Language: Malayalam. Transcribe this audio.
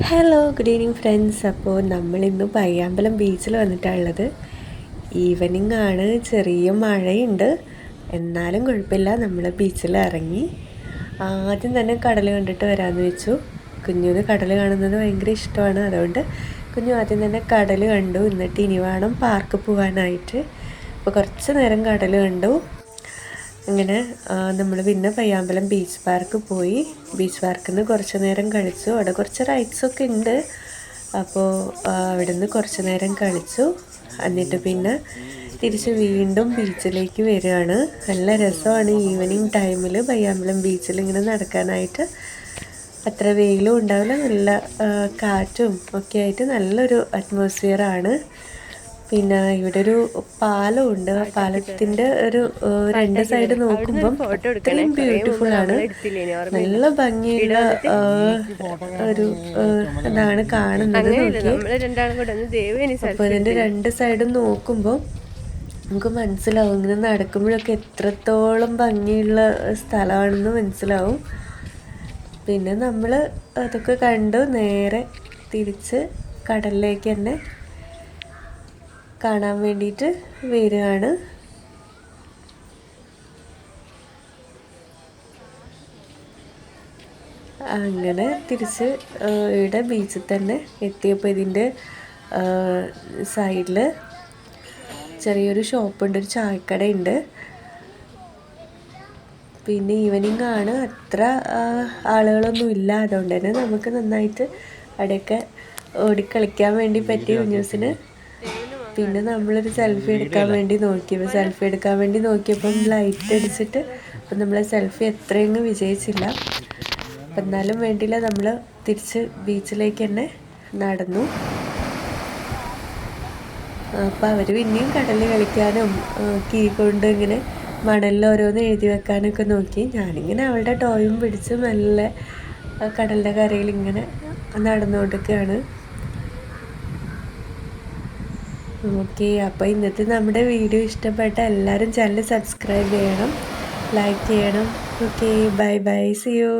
Hello good evening friends. അപ്പോൾ നമ്മളിന്ന് പയ്യാമ്പലം ബീച്ചിൽ വന്നിട്ടുള്ളത്. ഈവനിങ് ആണ്, ചെറിയ മഴയുണ്ട്, എന്നാലും കുഴപ്പമില്ല. നമ്മൾ ബീച്ചിൽ ഇറങ്ങി ആദ്യം തന്നെ കടൽ കണ്ടിട്ട് വരാമെന്ന് വെച്ചു. കുഞ്ഞിന് കടൽ കാണുന്നത് ഭയങ്കര ഇഷ്ടമാണ്, അതുകൊണ്ട് കുഞ്ഞു ആദ്യം തന്നെ കടൽ കണ്ടു. എന്നിട്ട് ഇനി വേണം പാർക്ക് പോകാനായിട്ട്. അപ്പോൾ കുറച്ച് നേരം കടൽ കണ്ടു. അങ്ങനെ നമ്മൾ പിന്നെ പയ്യാമ്പലം ബീച്ച് പാർക്ക് പോയി. ബീച്ച് പാർക്കിൽ നിന്ന് കുറച്ച് നേരം കളിച്ചു. അവിടെ കുറച്ച് റൈഡ്സൊക്കെ ഉണ്ട്. അപ്പോൾ അവിടെ നിന്ന് കുറച്ച് നേരം കളിച്ചു. എന്നിട്ട് പിന്നെ തിരിച്ച് വീണ്ടും ബീച്ചിലേക്ക് വരികയാണ്. നല്ല രസമാണ് ഈവനിങ് ടൈമിൽ പയ്യാമ്പലം ബീച്ചിൽ ഇങ്ങനെ നടക്കാനായിട്ട്. അത്ര വെയിലും ഉണ്ടാവില്ല, നല്ല കാറ്റും ഒക്കെ ആയിട്ട് നല്ലൊരു അറ്റ്മോസ്ഫിയറാണ്. പിന്നെ ഇവിടെ ഒരു പാലമുണ്ട്. ആ പാലത്തിൻ്റെ ഒരു രണ്ട് സൈഡ് നോക്കുമ്പം അത്രയും ബ്യൂട്ടിഫുൾ ആണ്. നല്ല ഭംഗിയുള്ള ഒരു ഇതാണ് കാണുന്നത്. അപ്പോൾ ഇതിൻ്റെ രണ്ട് സൈഡും നോക്കുമ്പോൾ നമുക്ക് മനസ്സിലാവും, ഇങ്ങനെ നടക്കുമ്പോഴൊക്കെ എത്രത്തോളം ഭംഗിയുള്ള സ്ഥലമാണെന്ന് മനസ്സിലാവും. പിന്നെ നമ്മൾ അതൊക്കെ കണ്ടു നേരെ തിരിച്ച് കടലിലേക്ക് തന്നെ കാണാൻ വേണ്ടിയിട്ട് വരികയാണ്. അങ്ങനെ തിരിച്ച് ഇവിടെ ബീച്ചിൽ തന്നെ എത്തിയപ്പോൾ ഇതിൻ്റെ സൈഡിൽ ചെറിയൊരു ഷോപ്പുണ്ട്, ഒരു ചായക്കടയുണ്ട്. പിന്നെ ഈവനിങ് ആണ്, അത്ര ആളുകളൊന്നും ഇല്ല, അതുകൊണ്ട് തന്നെ നമുക്ക് നന്നായിട്ട് അവിടെയൊക്കെ ഓടിക്കളിക്കാൻ വേണ്ടി പറ്റി കുഞ്ഞൂസിന്. പിന്നെ നമ്മളൊരു സെൽഫി എടുക്കാൻ വേണ്ടി നോക്കിയപ്പം ലൈറ്റ് അടിച്ചിട്ട് അപ്പം നമ്മളെ സെൽഫി എത്രയെങ്കിലും വിജയിച്ചില്ല. അപ്പം എന്നാലും വേണ്ടിയില്ല, നമ്മൾ തിരിച്ച് ബീച്ചിലേക്ക് തന്നെ നടന്നു. അപ്പം അവർ പിന്നെയും കടലിൽ കളിക്കാനും കീ കൊണ്ട് ഇങ്ങനെ മണലിൽ ഓരോന്ന് എഴുതി വെക്കാനൊക്കെ നോക്കി. ഞാനിങ്ങനെ അവളുടെ ടോയും പിടിച്ച് മെല്ലെ കടലിൻ്റെ കരയിൽ ഇങ്ങനെ നടന്നുകൊണ്ടിരിക്കുകയാണ്. ഓക്കെ, അപ്പോൾ ഇന്നത്തെ നമ്മുടെ വീഡിയോ ഇഷ്ടപ്പെട്ട എല്ലാവരും ചാനൽ സബ്സ്ക്രൈബ് ചെയ്യണം, ലൈക്ക് ചെയ്യണം. Okay, bye bye, see U.